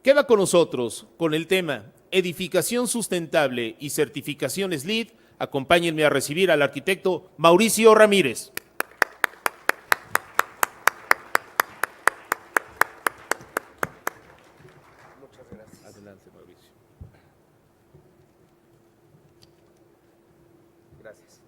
Queda con nosotros con el tema Edificación Sustentable y Certificaciones LEED. Acompáñenme a recibir al arquitecto Mauricio Ramírez. Muchas gracias. Adelante, Mauricio. Gracias.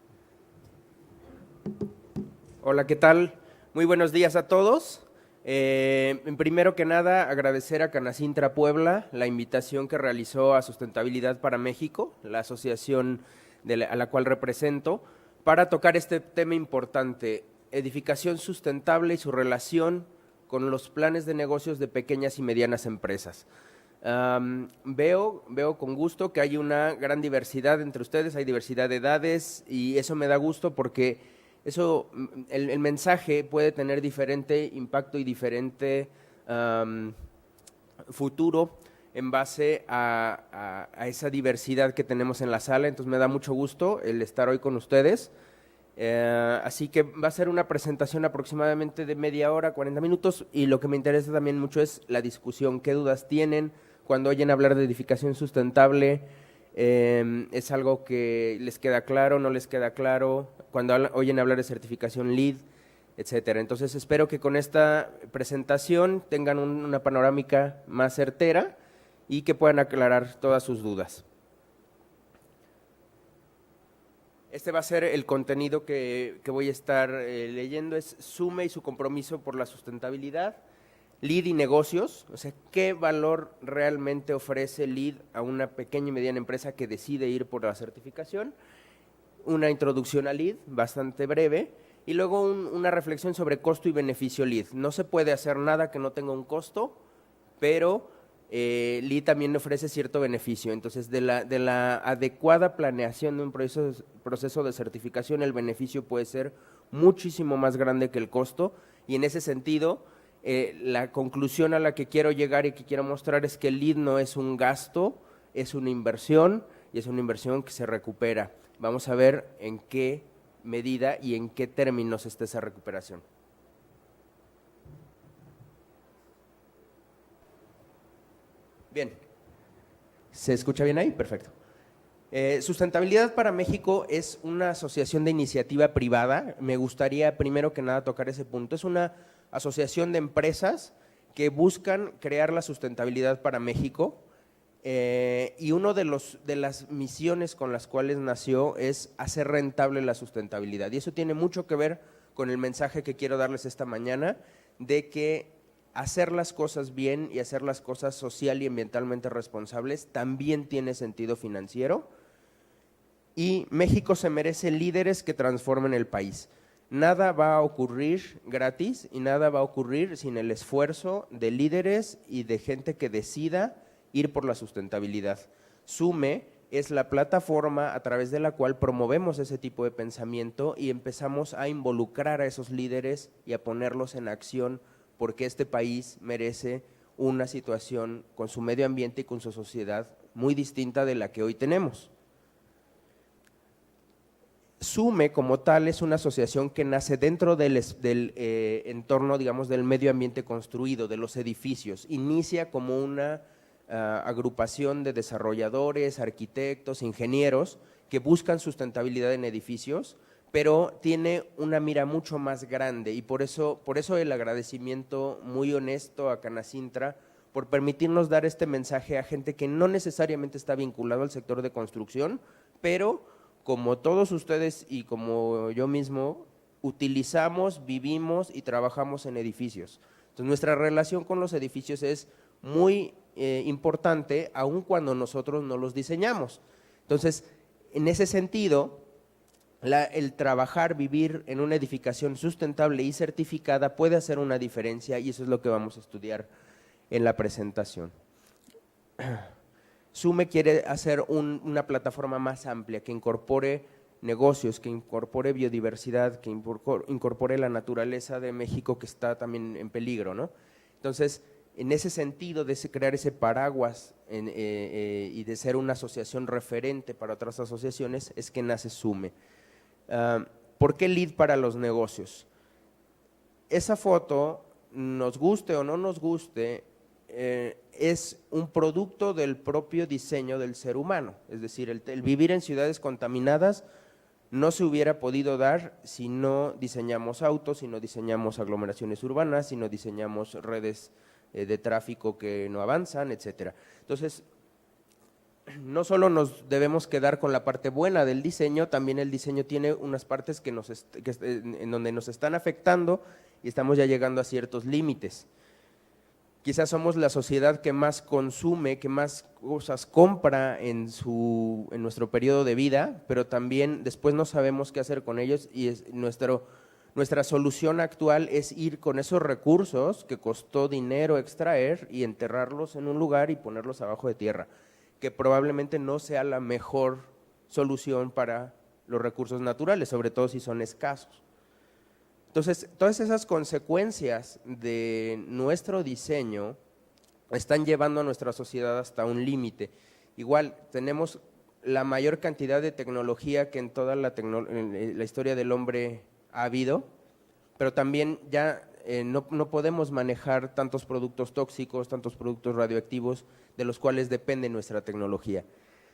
Hola, ¿qué tal? Muy buenos días a todos. Primero que nada, agradecer a Canacintra Puebla la invitación que realizó a Sustentabilidad para México, la asociación a la cual represento, para tocar este tema importante, edificación sustentable y su relación con los planes de negocios de pequeñas y medianas empresas. Veo con gusto que hay una gran diversidad entre ustedes, hay diversidad de edades y eso me da gusto porque el mensaje puede tener diferente impacto y diferente futuro en base a esa diversidad que tenemos en la sala. Entonces me da mucho gusto el estar hoy con ustedes. Así que va a ser una presentación aproximadamente de media hora, 40 minutos, y lo que me interesa también mucho es la discusión, qué dudas tienen cuando oyen hablar de edificación sustentable. ¿Es algo que les queda claro, no les queda claro? Cuando oyen hablar de certificación LEED, etcétera. Entonces espero que con esta presentación tengan una panorámica más certera y que puedan aclarar todas sus dudas. Este va a ser el contenido que voy a estar leyendo, es SUME y su compromiso por la sustentabilidad. LEED y negocios, o sea, ¿qué valor realmente ofrece LEED a una pequeña y mediana empresa que decide ir por la certificación? Una introducción a LEED, bastante breve, y luego una reflexión sobre costo y beneficio LEED. No se puede hacer nada que no tenga un costo, pero LEED también ofrece cierto beneficio. Entonces, de la adecuada planeación de un proceso de certificación, el beneficio puede ser muchísimo más grande que el costo, y en ese sentido, la conclusión a la que quiero llegar y que quiero mostrar es que el LEED no es un gasto, es una inversión y es una inversión que se recupera. Vamos a ver en qué medida y en qué términos está esa recuperación. Bien, ¿se escucha bien ahí? Perfecto. Sustentabilidad para México es una asociación de iniciativa privada. Me gustaría primero que nada tocar ese punto. Es una asociación de empresas que buscan crear la sustentabilidad para México y uno de las misiones con las cuales nació es hacer rentable la sustentabilidad. Y eso tiene mucho que ver con el mensaje que quiero darles esta mañana de que hacer las cosas bien y hacer las cosas social y ambientalmente responsables también tiene sentido financiero. Y México se merece líderes que transformen el país. Nada va a ocurrir gratis y nada va a ocurrir sin el esfuerzo de líderes y de gente que decida ir por la sustentabilidad. SUME es la plataforma a través de la cual promovemos ese tipo de pensamiento y empezamos a involucrar a esos líderes y a ponerlos en acción porque este país merece una situación con su medio ambiente y con su sociedad muy distinta de la que hoy tenemos. SUME como tal es una asociación que nace dentro del entorno, digamos, del medio ambiente construido, de los edificios. Inicia como una agrupación de desarrolladores, arquitectos, ingenieros que buscan sustentabilidad en edificios, pero tiene una mira mucho más grande y por eso el agradecimiento muy honesto a Canacintra por permitirnos dar este mensaje a gente que no necesariamente está vinculado al sector de construcción, pero como todos ustedes y como yo mismo, utilizamos, vivimos y trabajamos en edificios. Entonces, nuestra relación con los edificios es muy importante, aun cuando nosotros no los diseñamos. Entonces, en ese sentido, el trabajar, vivir en una edificación sustentable y certificada puede hacer una diferencia y eso es lo que vamos a estudiar en la presentación. SUME quiere hacer una plataforma más amplia que incorpore negocios, que incorpore biodiversidad, que incorpore la naturaleza de México que está también en peligro, ¿no? Entonces, en ese sentido de crear ese paraguas y de ser una asociación referente para otras asociaciones es que nace SUME. ¿Por qué LEED para los negocios? Esa foto, nos guste o no nos guste, es un producto del propio diseño del ser humano, es decir, el vivir en ciudades contaminadas no se hubiera podido dar si no diseñamos autos, si no diseñamos aglomeraciones urbanas, si no diseñamos redes de tráfico que no avanzan, etcétera. Entonces, no solo nos debemos quedar con la parte buena del diseño, también el diseño tiene unas partes en donde nos están afectando y estamos ya llegando a ciertos límites. Quizás somos la sociedad que más consume, que más cosas compra en nuestro periodo de vida, pero también después no sabemos qué hacer con ellos y nuestra solución actual es ir con esos recursos que costó dinero extraer y enterrarlos en un lugar y ponerlos abajo de tierra, que probablemente no sea la mejor solución para los recursos naturales, sobre todo si son escasos. Entonces, todas esas consecuencias de nuestro diseño están llevando a nuestra sociedad hasta un límite. Igual, tenemos la mayor cantidad de tecnología que en toda la historia del hombre ha habido, pero también ya no podemos manejar tantos productos tóxicos, tantos productos radioactivos de los cuales depende nuestra tecnología.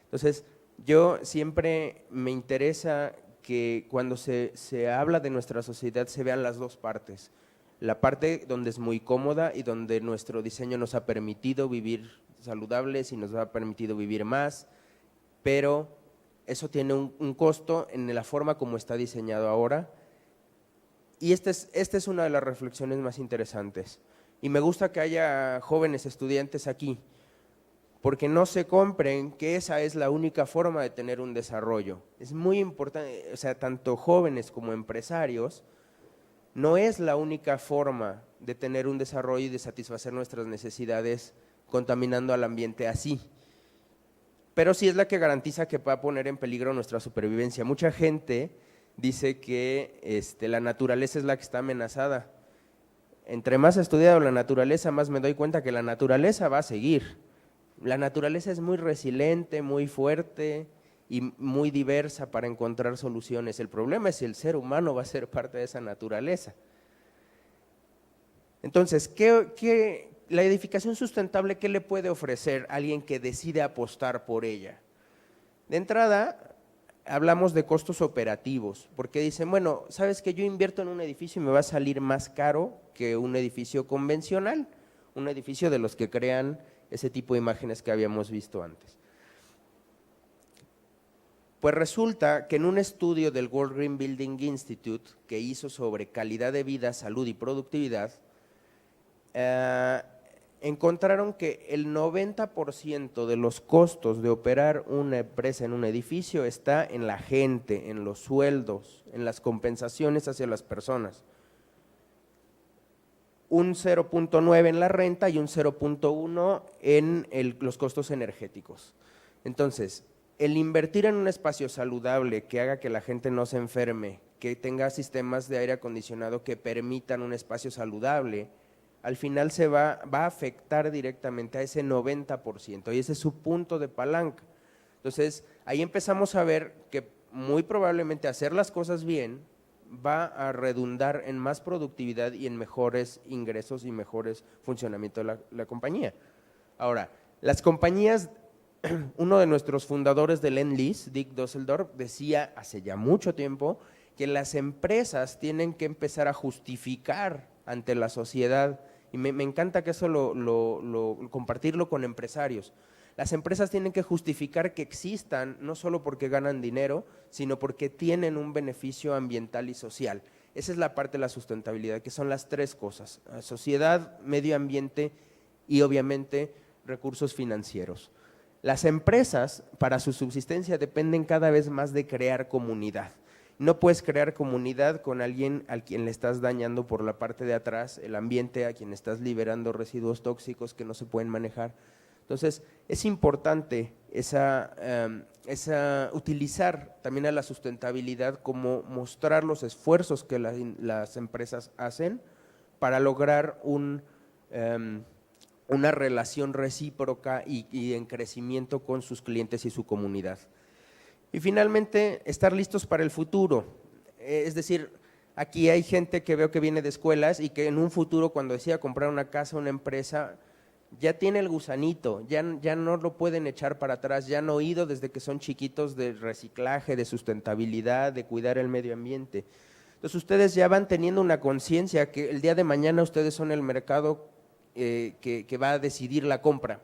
Entonces, yo siempre me interesa que cuando se habla de nuestra sociedad se vean las dos partes. La parte donde es muy cómoda y donde nuestro diseño nos ha permitido vivir saludables y nos ha permitido vivir más, pero eso tiene un costo en la forma como está diseñado ahora. Y esta es una de las reflexiones más interesantes. Y me gusta que haya jóvenes estudiantes aquí, porque no se compren que esa es la única forma de tener un desarrollo. Es muy importante, o sea, tanto jóvenes como empresarios, no es la única forma de tener un desarrollo y de satisfacer nuestras necesidades contaminando al ambiente así. Pero sí es la que garantiza que va a poner en peligro nuestra supervivencia. Mucha gente dice que la naturaleza es la que está amenazada. Entre más he estudiado la naturaleza, más me doy cuenta que la naturaleza va a seguir. La naturaleza es muy resiliente, muy fuerte y muy diversa para encontrar soluciones. El problema es si el ser humano va a ser parte de esa naturaleza. Entonces, la edificación sustentable, ¿qué le puede ofrecer a alguien que decide apostar por ella? De entrada, hablamos de costos operativos, porque dicen, bueno, ¿sabes que yo invierto en un edificio y me va a salir más caro que un edificio convencional? Un edificio de los que crean ese tipo de imágenes que habíamos visto antes. Pues resulta que en un estudio del World Green Building Institute que hizo sobre calidad de vida, salud y productividad, encontraron que el 90% de los costos de operar una empresa en un edificio está en la gente, en los sueldos, en las compensaciones hacia las personas. Un 0.9 en la renta y un 0.1 en los costos energéticos. Entonces, el invertir en un espacio saludable que haga que la gente no se enferme, que tenga sistemas de aire acondicionado que permitan un espacio saludable, al final se va a afectar directamente a ese 90% y ese es su punto de palanca. Entonces, ahí empezamos a ver que muy probablemente hacer las cosas bien va a redundar en más productividad y en mejores ingresos y mejores funcionamiento de la compañía. Ahora, las compañías, uno de nuestros fundadores del Lend-Lease, Dick Dusseldorf, decía hace ya mucho tiempo que las empresas tienen que empezar a justificar ante la sociedad, y me encanta que eso compartirlo con empresarios. Las empresas tienen que justificar que existan, no solo porque ganan dinero, sino porque tienen un beneficio ambiental y social. Esa es la parte de la sustentabilidad, que son las tres cosas: sociedad, medio ambiente y obviamente recursos financieros. Las empresas, para su subsistencia, dependen cada vez más de crear comunidad. No puedes crear comunidad con alguien a quien le estás dañando por la parte de atrás el ambiente, a quien estás liberando residuos tóxicos que no se pueden manejar. Entonces, es importante utilizar también a la sustentabilidad como mostrar los esfuerzos que las empresas hacen para lograr una relación recíproca y en crecimiento con sus clientes y su comunidad. Y finalmente, estar listos para el futuro. Es decir, aquí hay gente que veo que viene de escuelas y que en un futuro, cuando decida comprar una casa, una empresa, ya tiene el gusanito, ya no lo pueden echar para atrás, ya han oído desde que son chiquitos de reciclaje, de sustentabilidad, de cuidar el medio ambiente. Entonces ustedes ya van teniendo una conciencia que el día de mañana ustedes son el mercado que va a decidir la compra.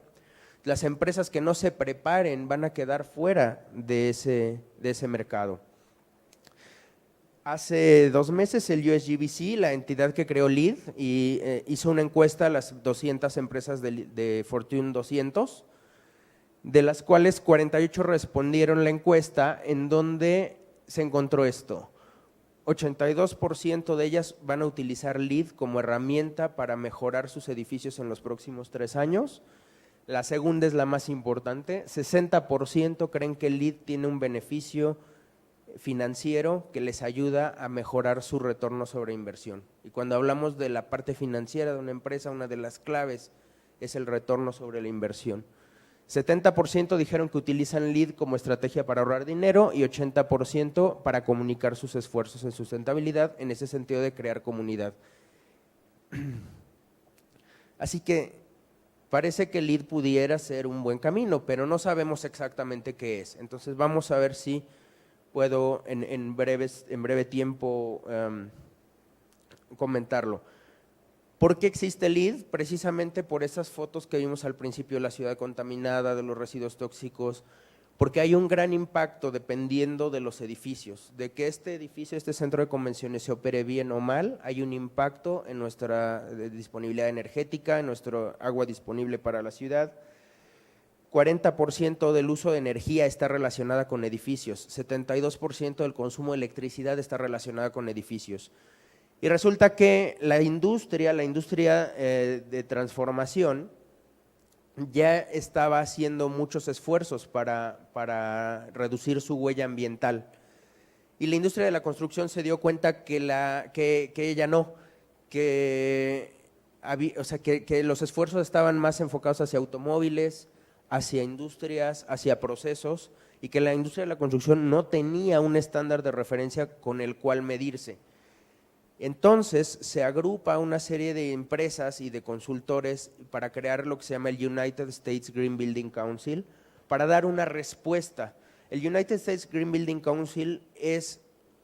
Las empresas que no se preparen van a quedar fuera de ese mercado. Hace 2 meses el USGBC, la entidad que creó LEED, hizo una encuesta a las 200 empresas de Fortune 200, de las cuales 48 respondieron la encuesta, en donde se encontró esto: 82% de ellas van a utilizar LEED como herramienta para mejorar sus edificios en los próximos 3 años. La segunda es la más importante: 60% creen que LEED tiene un beneficio financiero que les ayuda a mejorar su retorno sobre inversión. Y cuando hablamos de la parte financiera de una empresa, una de las claves es el retorno sobre la inversión. 70% dijeron que utilizan LEED como estrategia para ahorrar dinero y 80% para comunicar sus esfuerzos en sustentabilidad, en ese sentido de crear comunidad. Así que parece que LEED pudiera ser un buen camino, pero no sabemos exactamente qué es. Entonces vamos a ver si puedo en breve tiempo comentarlo. ¿Por qué existe LEED? Precisamente por esas fotos que vimos al principio de la ciudad contaminada, de los residuos tóxicos, porque hay un gran impacto dependiendo de los edificios. De que este edificio, este centro de convenciones se opere bien o mal, hay un impacto en nuestra disponibilidad energética, en nuestro agua disponible para la ciudad. 40% del uso de energía está relacionada con edificios, 72% del consumo de electricidad está relacionada con edificios. Y resulta que la industria de transformación ya estaba haciendo muchos esfuerzos para reducir su huella ambiental. Y la industria de la construcción se dio cuenta que ella no, que los esfuerzos estaban más enfocados hacia automóviles, hacia industrias, hacia procesos, y que la industria de la construcción no tenía un estándar de referencia con el cual medirse. Entonces se agrupa una serie de empresas y de consultores para crear lo que se llama el United States Green Building Council, para dar una respuesta. El United States Green Building Council es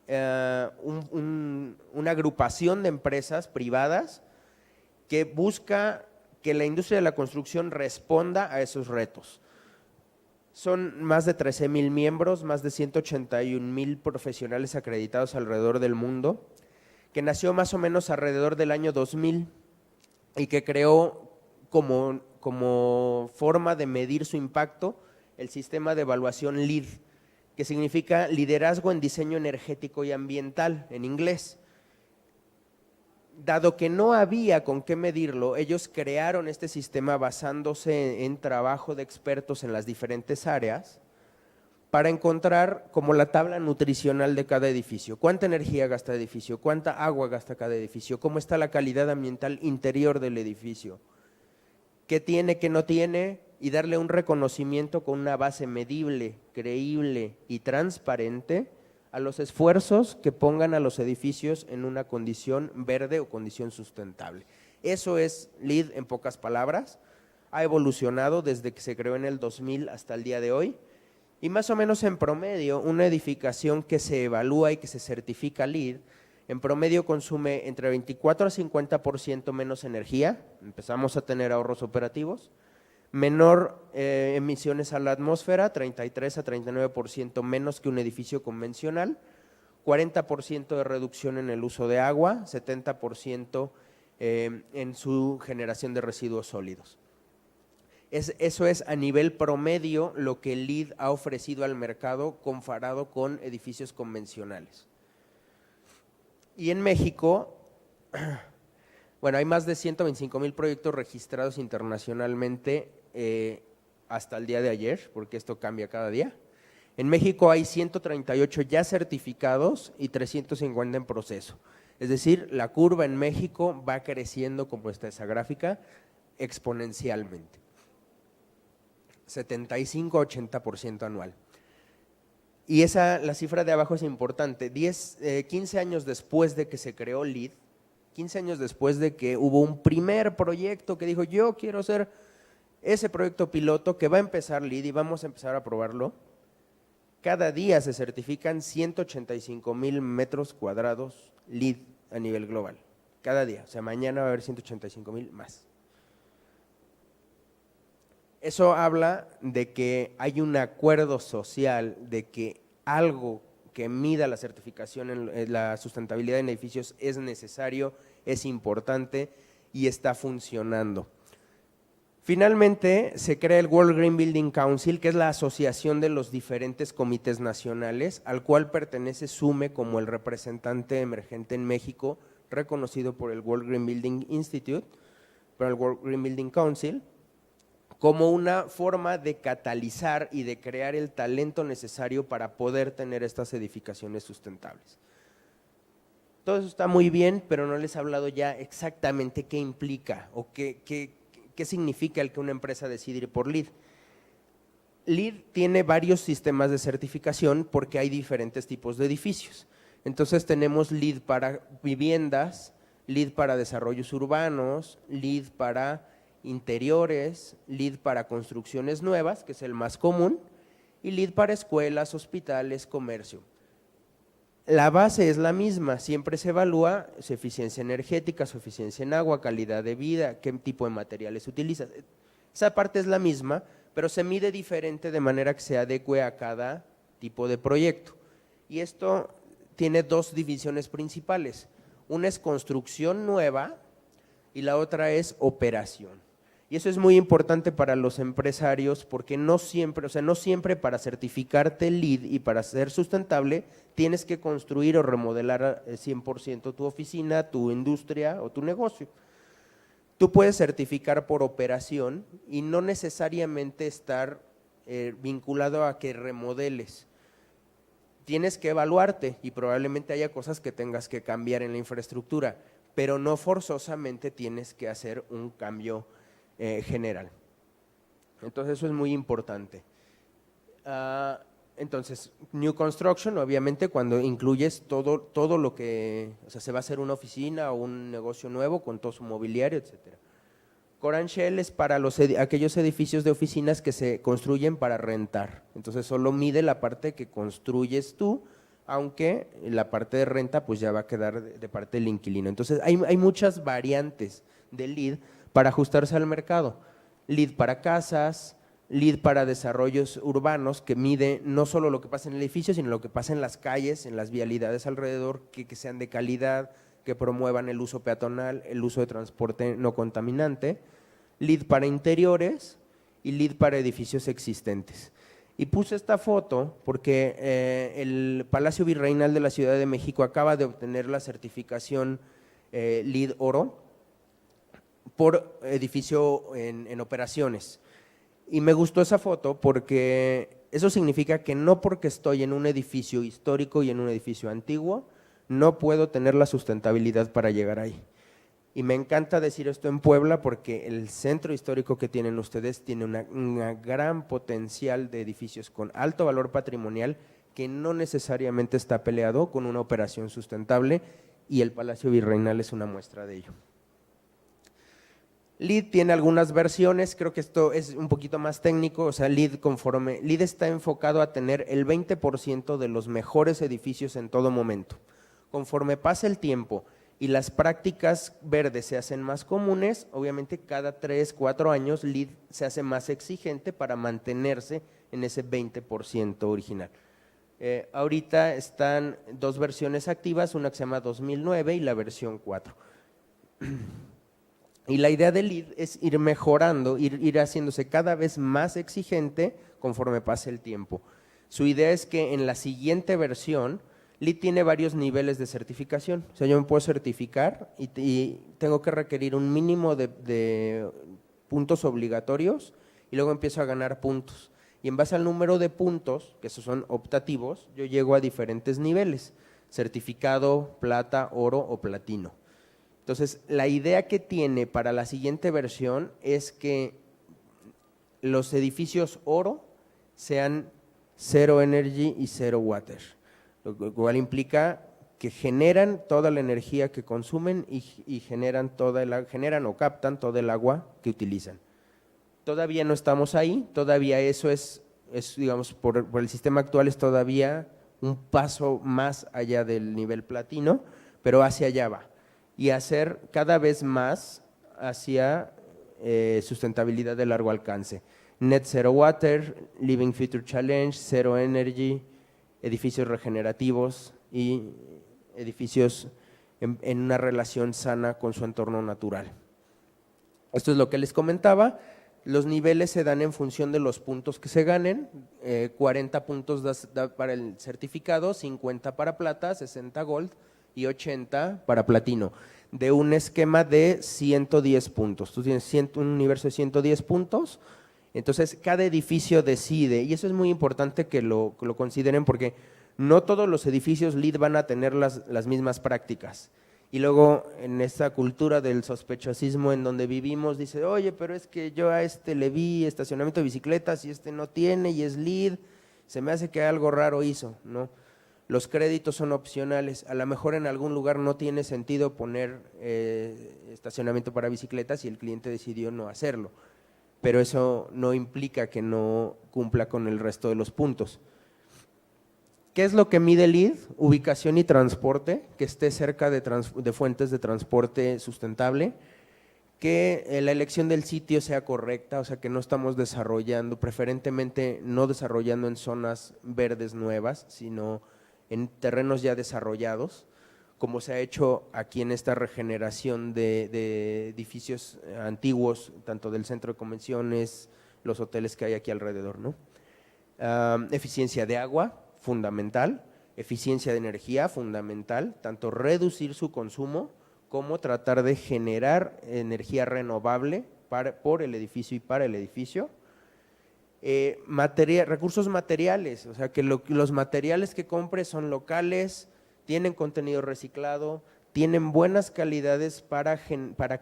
una agrupación de empresas privadas que busca que la industria de la construcción responda a esos retos. Son más de 13,000 miembros, más de 181,000 profesionales acreditados alrededor del mundo, que nació más o menos alrededor del año 2000 y que creó como forma de medir su impacto el sistema de evaluación LEED, que significa Liderazgo en Diseño Energético y Ambiental en inglés. Dado que no había con qué medirlo, ellos crearon este sistema basándose en trabajo de expertos en las diferentes áreas para encontrar como la tabla nutricional de cada edificio. ¿Cuánta energía gasta el edificio? ¿Cuánta agua gasta cada edificio? ¿Cómo está la calidad ambiental interior del edificio? ¿Qué tiene, qué no tiene? Y darle un reconocimiento con una base medible, creíble y transparente a los esfuerzos que pongan a los edificios en una condición verde o condición sustentable. Eso es LEED en pocas palabras. Ha evolucionado desde que se creó en el 2000 hasta el día de hoy. Y más o menos en promedio, una edificación que se evalúa y que se certifica LEED, en promedio consume entre 24 a 50% menos energía, empezamos a tener ahorros operativos, menor emisiones a la atmósfera, 33 a 39% menos que un edificio convencional, 40% de reducción en el uso de agua, 70% en su generación de residuos sólidos. Eso es a nivel promedio lo que LEED ha ofrecido al mercado comparado con edificios convencionales. Y en México, bueno, hay más de 125,000 proyectos registrados internacionalmente hasta el día de ayer, porque esto cambia cada día. En México hay 138 ya certificados y 350 en proceso. Es decir, la curva en México va creciendo, como está esa gráfica, exponencialmente. 75-80% anual. Y la cifra de abajo es importante. 15 años después de que se creó LEED, 15 años después de que hubo un primer proyecto que dijo yo quiero ser Ese proyecto piloto que va a empezar LEED y vamos a empezar a probarlo, cada día se certifican 185,000 metros cuadrados LEED a nivel global. Cada día, o sea, mañana va a haber 185,000 más. Eso habla de que hay un acuerdo social de que algo que mida la certificación en la sustentabilidad en edificios es necesario, es importante y está funcionando. Finalmente, se crea el World Green Building Council, que es la asociación de los diferentes comités nacionales, al cual pertenece SUME como el representante emergente en México, reconocido por el World Green Building Institute, por el World Green Building Council, como una forma de catalizar y de crear el talento necesario para poder tener estas edificaciones sustentables. Todo eso está muy bien, pero no les he hablado ya exactamente qué implica o qué significa el que una empresa decida ir por LEED. LEED tiene varios sistemas de certificación porque hay diferentes tipos de edificios. Entonces tenemos LEED para viviendas, LEED para desarrollos urbanos, LEED para interiores, LEED para construcciones nuevas, que es el más común, y LEED para escuelas, hospitales, comercio. La base es la misma, siempre se evalúa su eficiencia energética, su eficiencia en agua, calidad de vida, qué tipo de materiales utiliza. Esa parte es la misma, pero se mide diferente de manera que se adecue a cada tipo de proyecto. Y esto tiene dos divisiones principales. Una es construcción nueva y la otra es operación. Y eso es muy importante para los empresarios porque no siempre para certificarte LEED y para ser sustentable tienes que construir o remodelar 100% tu oficina, tu industria o tu negocio. Tú puedes certificar por operación y no necesariamente estar vinculado a que remodeles. Tienes que evaluarte y probablemente haya cosas que tengas que cambiar en la infraestructura, pero no forzosamente tienes que hacer un cambio general. Entonces eso es muy importante. Entonces, New Construction, obviamente cuando incluyes todo lo que, o sea, se va a hacer una oficina o un negocio nuevo con todo su mobiliario, etcétera. Core and Shell es para aquellos edificios de oficinas que se construyen para rentar. Entonces solo mide la parte que construyes tú, aunque la parte de renta pues ya va a quedar de parte del inquilino. Entonces hay muchas variantes de LEED para ajustarse al mercado. LEED para casas, LEED para desarrollos urbanos, que mide no solo lo que pasa en el edificio, sino lo que pasa en las calles, en las vialidades alrededor, que sean de calidad, que promuevan el uso peatonal, el uso de transporte no contaminante. LEED para interiores y LEED para edificios existentes. Y puse esta foto porque el Palacio Virreinal de la Ciudad de México acaba de obtener la certificación LEED Oro por edificio en operaciones. Y me gustó esa foto porque eso significa que no porque estoy en un edificio histórico y en un edificio antiguo, no puedo tener la sustentabilidad para llegar ahí. Y me encanta decir esto en Puebla porque el centro histórico que tienen ustedes tiene una gran potencial de edificios con alto valor patrimonial que no necesariamente está peleado con una operación sustentable y el Palacio Virreinal es una muestra de ello. LEED tiene algunas versiones, creo que esto es un poquito más técnico, o sea, LEED está enfocado a tener el 20% de los mejores edificios en todo momento. Conforme pasa el tiempo y las prácticas verdes se hacen más comunes, obviamente cada 3, 4 años LEED se hace más exigente para mantenerse en ese 20% original. Ahorita están dos versiones activas, una que se llama 2009 y la versión 4. Y la idea de LEED es ir mejorando, ir haciéndose cada vez más exigente conforme pase el tiempo. Su idea es que en la siguiente versión, LEED tiene varios niveles de certificación. O sea, yo me puedo certificar y tengo que requerir un mínimo de puntos obligatorios y luego empiezo a ganar puntos. Y en base al número de puntos, que esos son optativos, yo llego a diferentes niveles, certificado, plata, oro o platino. Entonces, la idea que tiene para la siguiente versión es que los edificios oro sean zero energy y zero water, lo cual implica que generan toda la energía que consumen y generan o captan todo el agua que utilizan. Todavía no estamos ahí, todavía eso es digamos, por el sistema actual es todavía un paso más allá del nivel platino, pero hacia allá va. Y hacer cada vez más hacia sustentabilidad de largo alcance. Net Zero Water, Living Future Challenge, Zero Energy, edificios regenerativos y edificios en una relación sana con su entorno natural. Esto es lo que les comentaba. Los niveles se dan en función de los puntos que se ganen, 40 puntos da para el certificado, 50 para plata, 60 gold y 80 para platino, de un esquema de 110 puntos. Tú tienes un universo de 110 puntos, entonces cada edificio decide, y eso es muy importante que lo consideren porque no todos los edificios LEED van a tener las mismas prácticas. Y luego en esta cultura del sospechosismo en donde vivimos, dice, oye, pero es que yo a este le vi estacionamiento de bicicletas y este no tiene y es LEED, se me hace que algo raro hizo, ¿no? Los créditos son opcionales, a lo mejor en algún lugar no tiene sentido poner estacionamiento para bicicletas y el cliente decidió no hacerlo, pero eso no implica que no cumpla con el resto de los puntos. ¿Qué es lo que mide LEED? Ubicación y transporte, que esté cerca de fuentes de transporte sustentable, que la elección del sitio sea correcta, o sea que no estamos desarrollando, preferentemente no desarrollando en zonas verdes nuevas, sino en terrenos ya desarrollados, como se ha hecho aquí en esta regeneración de edificios antiguos, tanto del centro de convenciones, los hoteles que hay aquí alrededor, ¿no? Eficiencia de agua, fundamental, eficiencia de energía, fundamental, tanto reducir su consumo como tratar de generar energía renovable por el edificio y para el edificio. Recursos materiales, o sea que los materiales que compre son locales, tienen contenido reciclado, tienen buenas calidades para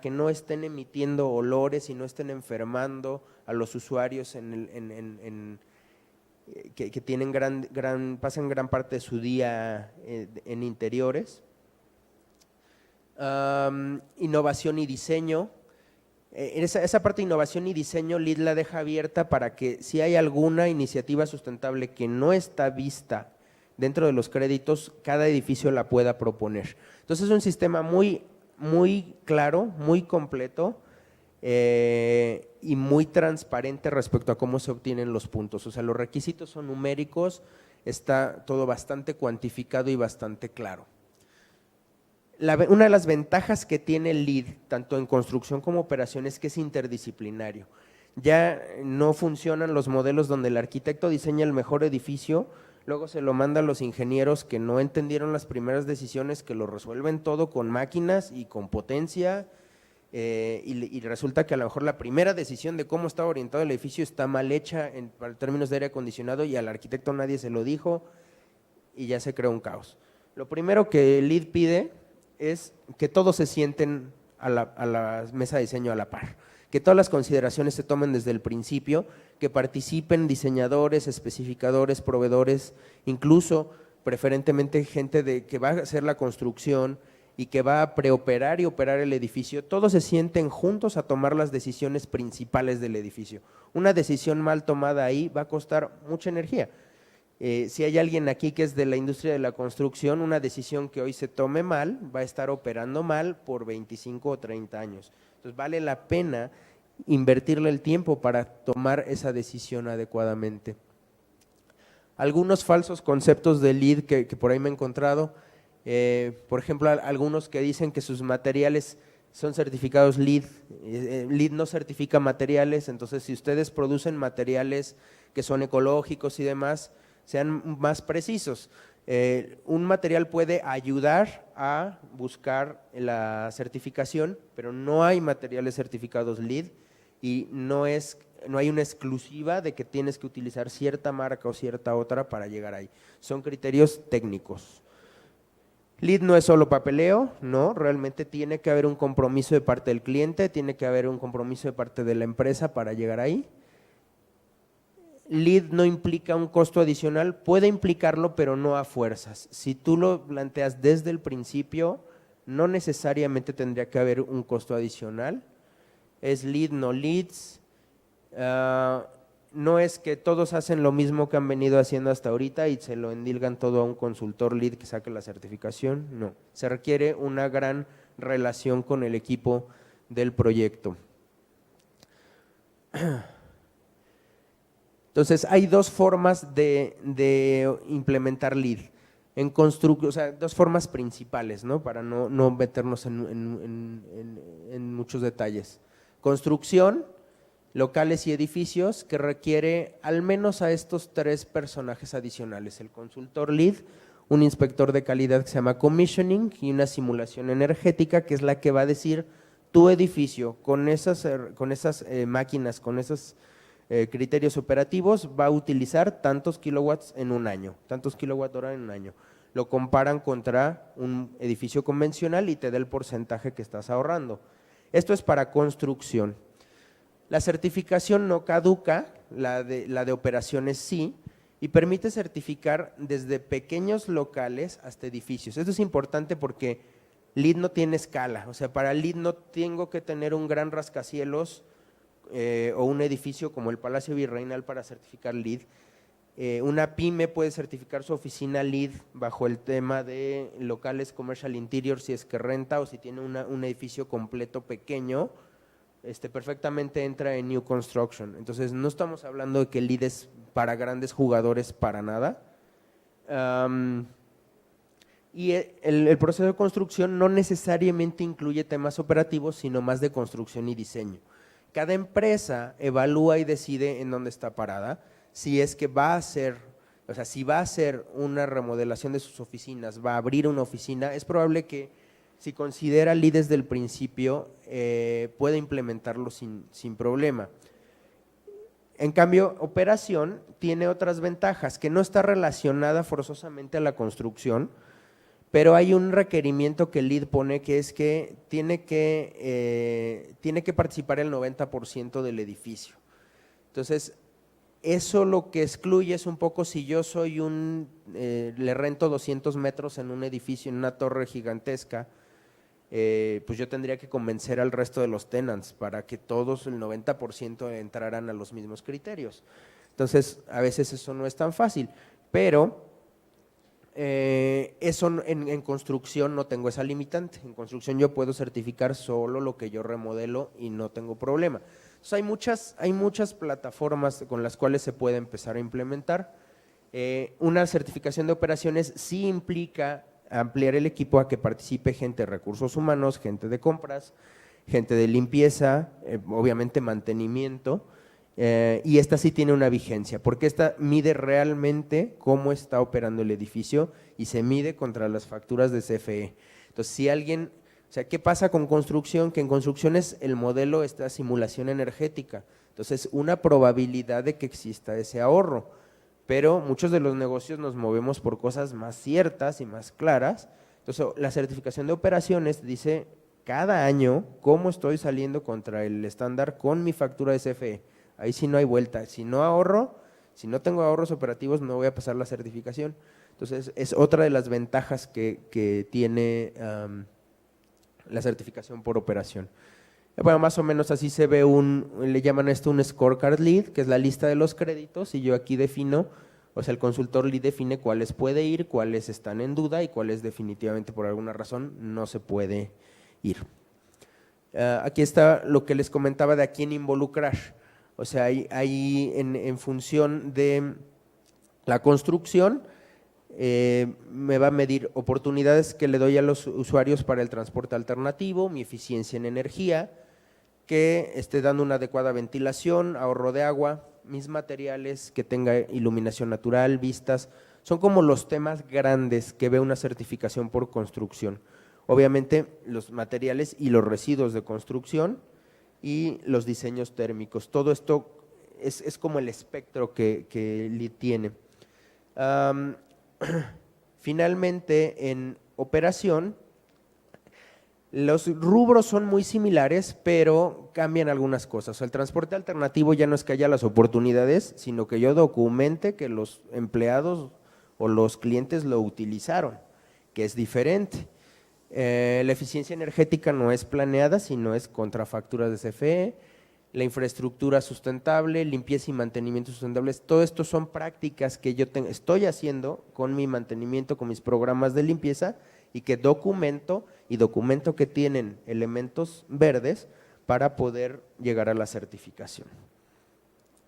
que no estén emitiendo olores y no estén enfermando a los usuarios que tienen pasan gran parte de su día en interiores. Innovación y diseño. Esa parte de innovación y diseño LEED la deja abierta para que si hay alguna iniciativa sustentable que no está vista dentro de los créditos, cada edificio la pueda proponer. Entonces es un sistema muy, muy claro, muy completo, y muy transparente respecto a cómo se obtienen los puntos. O sea, los requisitos son numéricos, está todo bastante cuantificado y bastante claro. Una de las ventajas que tiene el LEED, tanto en construcción como operación, es que es interdisciplinario. Ya no funcionan los modelos donde el arquitecto diseña el mejor edificio, luego se lo manda a los ingenieros que no entendieron las primeras decisiones, que lo resuelven todo con máquinas y con potencia, y resulta que a lo mejor la primera decisión de cómo estaba orientado el edificio está mal hecha en términos de aire acondicionado y al arquitecto nadie se lo dijo y ya se creó un caos. Lo primero que el LEED pide es que todos se sienten a la mesa de diseño a la par, que todas las consideraciones se tomen desde el principio, que participen diseñadores, especificadores, proveedores, incluso preferentemente gente que va a hacer la construcción y que va a preoperar y operar el edificio, todos se sienten juntos a tomar las decisiones principales del edificio. Una decisión mal tomada ahí va a costar mucha energía. Si hay alguien aquí que es de la industria de la construcción, una decisión que hoy se tome mal va a estar operando mal por 25 o 30 años. Entonces vale la pena invertirle el tiempo para tomar esa decisión adecuadamente. Algunos falsos conceptos de LEED que por ahí me he encontrado, por ejemplo, algunos que dicen que sus materiales son certificados LEED. LEED no certifica materiales, entonces si ustedes producen materiales que son ecológicos y demás, sean más precisos. Un material puede ayudar a buscar la certificación, pero no hay materiales certificados LEED y no hay una exclusiva de que tienes que utilizar cierta marca o cierta otra para llegar ahí. Son criterios técnicos. LEED no es solo papeleo, no, realmente tiene que haber un compromiso de parte del cliente, tiene que haber un compromiso de parte de la empresa para llegar ahí. LEED no implica un costo adicional, puede implicarlo, pero no a fuerzas. Si tú lo planteas desde el principio, no necesariamente tendría que haber un costo adicional. Es LEED, no LEEDs. No es que todos hacen lo mismo que han venido haciendo hasta ahorita y se lo endilgan todo a un consultor lead que saque la certificación, no. Se requiere una gran relación con el equipo del proyecto. Entonces, hay dos formas de implementar lead. O sea, dos formas principales, ¿no? Para no meternos en muchos detalles. Construcción, locales y edificios, que requiere al menos a estos tres personajes adicionales: el consultor lead, un inspector de calidad que se llama commissioning y una simulación energética, que es la que va a decir tu edificio con esas máquinas, con esos criterios operativos, va a utilizar tantos kilowatts en un año, tantos kilowatt hora en un año. Lo comparan contra un edificio convencional y te da el porcentaje que estás ahorrando. Esto es para construcción. La certificación no caduca, la de operaciones sí, y permite certificar desde pequeños locales hasta edificios. Esto es importante porque LEED no tiene escala, o sea, para LEED no tengo que tener un gran rascacielos o un edificio como el Palacio Virreinal para certificar LEED. Una pyme puede certificar su oficina LEED bajo el tema de locales commercial interior si es que renta, o si tiene un edificio completo pequeño, perfectamente entra en New Construction. Entonces no estamos hablando de que LEED es para grandes jugadores para nada. Y el proceso de construcción no necesariamente incluye temas operativos, sino más de construcción y diseño. Cada empresa evalúa y decide en dónde está parada, si es que va a hacer, o sea, si va a hacer una remodelación de sus oficinas, va a abrir una oficina, es probable que si considera LEED desde el principio, pueda implementarlo sin problema. En cambio, operación tiene otras ventajas, que no está relacionada forzosamente a la construcción, pero hay un requerimiento que LEED pone, que es que tiene que participar el 90% del edificio. Entonces, eso lo que excluye es un poco si yo soy le rento 200 metros en un edificio, en una torre gigantesca, pues yo tendría que convencer al resto de los tenants para que todos, el 90%, entraran a los mismos criterios. Entonces, a veces eso no es tan fácil, pero eso en construcción no tengo esa limitante. En construcción yo puedo certificar solo lo que yo remodelo y no tengo problema. Entonces, hay muchas plataformas con las cuales se puede empezar a implementar. Una certificación de operaciones sí implica ampliar el equipo a que participe gente de recursos humanos, gente de compras, gente de limpieza, obviamente mantenimiento, y esta sí tiene una vigencia, porque esta mide realmente cómo está operando el edificio y se mide contra las facturas de CFE. Entonces, si alguien, o sea, ¿qué pasa con construcción? Que en construcción es el modelo, esta simulación energética, entonces una probabilidad de que exista ese ahorro, pero muchos de los negocios nos movemos por cosas más ciertas y más claras. Entonces, la certificación de operaciones dice cada año cómo estoy saliendo contra el estándar con mi factura de CFE. Ahí sí no hay vuelta. Si no ahorro, si no tengo ahorros operativos, no voy a pasar la certificación. Entonces, es otra de las ventajas que tiene la certificación por operación. Bueno, más o menos así se ve le llaman esto un scorecard LEED, que es la lista de los créditos, y yo aquí defino, o sea, el consultor LEED define cuáles puede ir, cuáles están en duda y cuáles definitivamente por alguna razón no se puede ir. Aquí está lo que les comentaba de a quién involucrar. O sea, ahí en función de la construcción, me va a medir oportunidades que le doy a los usuarios para el transporte alternativo, mi eficiencia en energía, que esté dando una adecuada ventilación, ahorro de agua, mis materiales, que tenga iluminación natural, vistas. Son como los temas grandes que ve una certificación por construcción. Obviamente los materiales y los residuos de construcción y los diseños térmicos. Todo esto es como el espectro que LEED tiene. Finalmente, en operación, los rubros son muy similares, pero cambian algunas cosas. El transporte alternativo ya no es que haya las oportunidades, sino que yo documente que los empleados o los clientes lo utilizaron, que es diferente. La eficiencia energética no es planeada, sino es contra facturas de CFE. la infraestructura sustentable, limpieza y mantenimiento sustentables. Todo esto son prácticas que yo estoy haciendo con mi mantenimiento, con mis programas de limpieza y que documento que tienen elementos verdes para poder llegar a la certificación.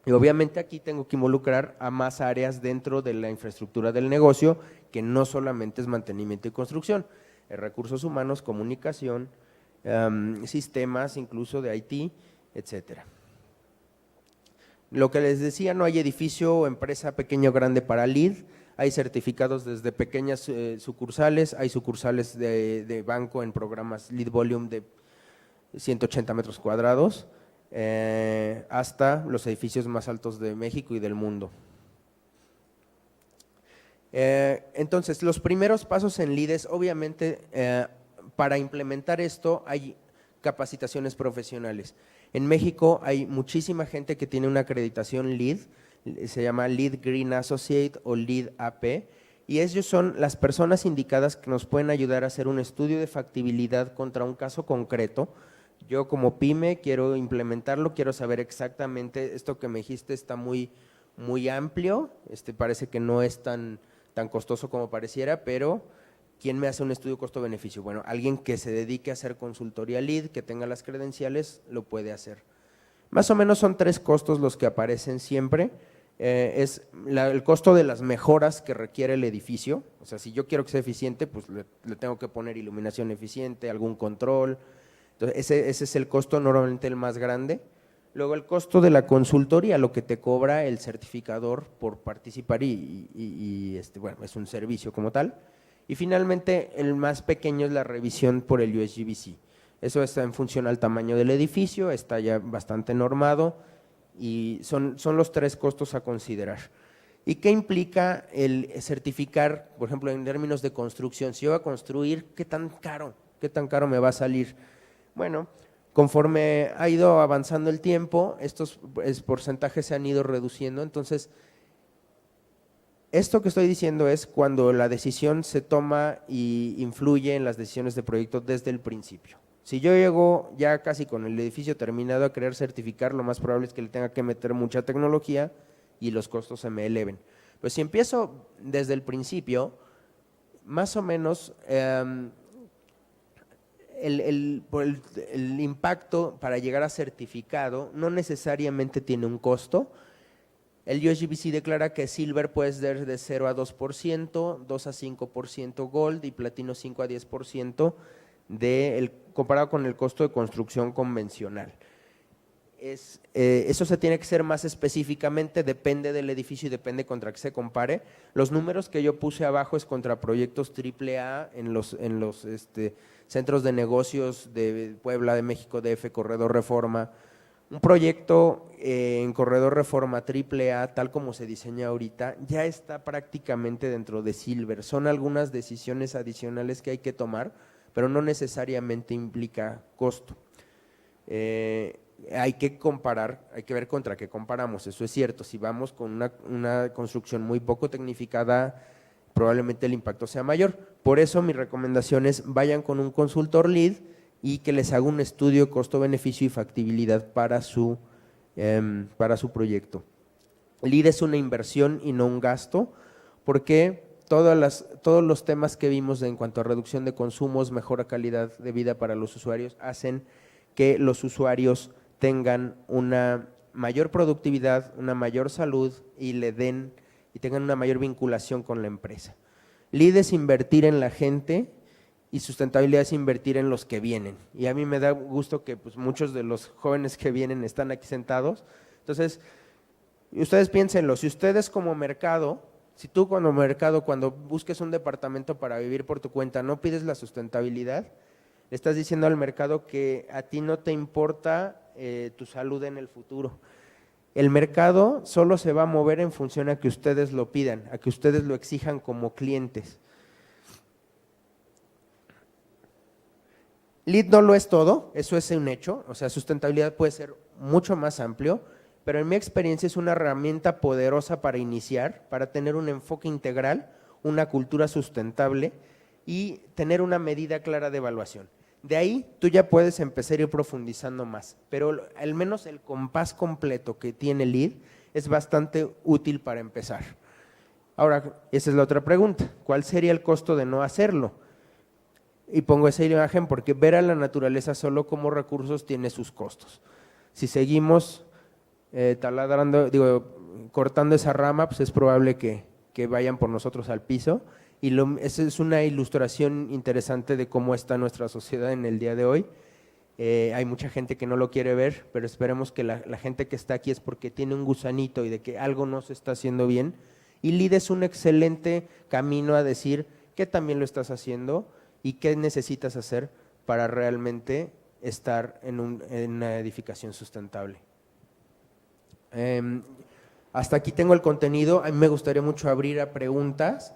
Y obviamente aquí tengo que involucrar a más áreas dentro de la infraestructura del negocio, que no solamente es mantenimiento y construcción, recursos humanos, comunicación, sistemas incluso de IT, etcétera. Lo que les decía, no hay edificio o empresa pequeño o grande para LEED, hay certificados desde pequeñas sucursales, hay sucursales de banco en programas LEED Volume de 180 metros cuadrados, hasta los edificios más altos de México y del mundo. Entonces, los primeros pasos en LEED es obviamente para implementar esto hay capacitaciones profesionales. En México hay muchísima gente que tiene una acreditación LEED, se llama LEED Green Associate o LEED AP, y ellos son las personas indicadas que nos pueden ayudar a hacer un estudio de factibilidad contra un caso concreto. Yo como pyme quiero implementarlo, quiero saber exactamente, esto que me dijiste está muy amplio, parece que no es tan costoso como pareciera, pero ¿quién me hace un estudio costo-beneficio? Bueno, alguien que se dedique a hacer consultoría LEED, que tenga las credenciales, lo puede hacer. Más o menos son 3 costos los que aparecen siempre. Es el costo de las mejoras que requiere el edificio, o sea, si yo quiero que sea eficiente, pues le tengo que poner iluminación eficiente, algún control. Entonces, ese es el costo normalmente el más grande. Luego el costo de la consultoría, lo que te cobra el certificador por participar bueno, es un servicio como tal. Y finalmente el más pequeño es la revisión por el USGBC. Eso está en función al tamaño del edificio, está ya bastante normado y son los 3 costos a considerar. ¿Y qué implica el certificar, por ejemplo, en términos de construcción? Si yo voy a construir, ¿qué tan caro me va a salir? Bueno, conforme ha ido avanzando el tiempo, estos porcentajes se han ido reduciendo, entonces esto que estoy diciendo es cuando la decisión se toma y influye en las decisiones de proyecto desde el principio. Si yo llego ya casi con el edificio terminado a querer certificar, lo más probable es que le tenga que meter mucha tecnología y los costos se me eleven. Pues si empiezo desde el principio, más o menos el impacto para llegar a certificado no necesariamente tiene un costo. El USGBC declara que Silver puede ser de 0 a 2%, 2 a 5% Gold y Platino 5 a 10% comparado con el costo de construcción convencional. Eso se tiene que ser más específicamente, depende del edificio y depende contra qué se compare. Los números que yo puse abajo es contra proyectos AAA en los centros de negocios de Puebla, de México, DF, Corredor Reforma. Un proyecto en Corredor Reforma AAA, tal como se diseña ahorita, ya está prácticamente dentro de Silver. Son algunas decisiones adicionales que hay que tomar, pero no necesariamente implica costo. Hay que comparar, hay que ver contra qué comparamos, eso es cierto. Si vamos con una construcción muy poco tecnificada, probablemente el impacto sea mayor. Por eso mi recomendación es vayan con un consultor LEED y que les haga un estudio costo-beneficio y factibilidad para su proyecto. LEED es una inversión y no un gasto, porque todos los temas que vimos en cuanto a reducción de consumos, mejora calidad de vida para los usuarios, hacen que los usuarios tengan una mayor productividad, una mayor salud y tengan una mayor vinculación con la empresa. LEED es invertir en la gente y sustentabilidad es invertir en los que vienen. Y a mí me da gusto que pues, muchos de los jóvenes que vienen están aquí sentados. Entonces, ustedes piénsenlo, si ustedes como mercado, si tú como mercado cuando busques un departamento para vivir por tu cuenta no pides la sustentabilidad, le estás diciendo al mercado que a ti no te importa tu salud en el futuro. El mercado solo se va a mover en función a que ustedes lo pidan, a que ustedes lo exijan como clientes. LEED no lo es todo, eso es un hecho, o sea, sustentabilidad puede ser mucho más amplio, pero en mi experiencia es una herramienta poderosa para iniciar, para tener un enfoque integral, una cultura sustentable y tener una medida clara de evaluación. De ahí tú ya puedes empezar a ir profundizando más, pero al menos el compás completo que tiene LEED es bastante útil para empezar. Ahora, esa es la otra pregunta, ¿cuál sería el costo de no hacerlo? Y pongo esa imagen porque ver a la naturaleza solo como recursos tiene sus costos. Si seguimos taladrando, cortando esa rama, pues es probable que vayan por nosotros al piso. Y esa es una ilustración interesante de cómo está nuestra sociedad en el día de hoy. Hay mucha gente que no lo quiere ver, pero esperemos que la gente que está aquí es porque tiene un gusanito y de que algo no se está haciendo bien. Y LEED es un excelente camino a decir que también lo estás haciendo y qué necesitas hacer para realmente estar en una edificación sustentable. Hasta aquí tengo el contenido. A mí me gustaría mucho abrir a preguntas.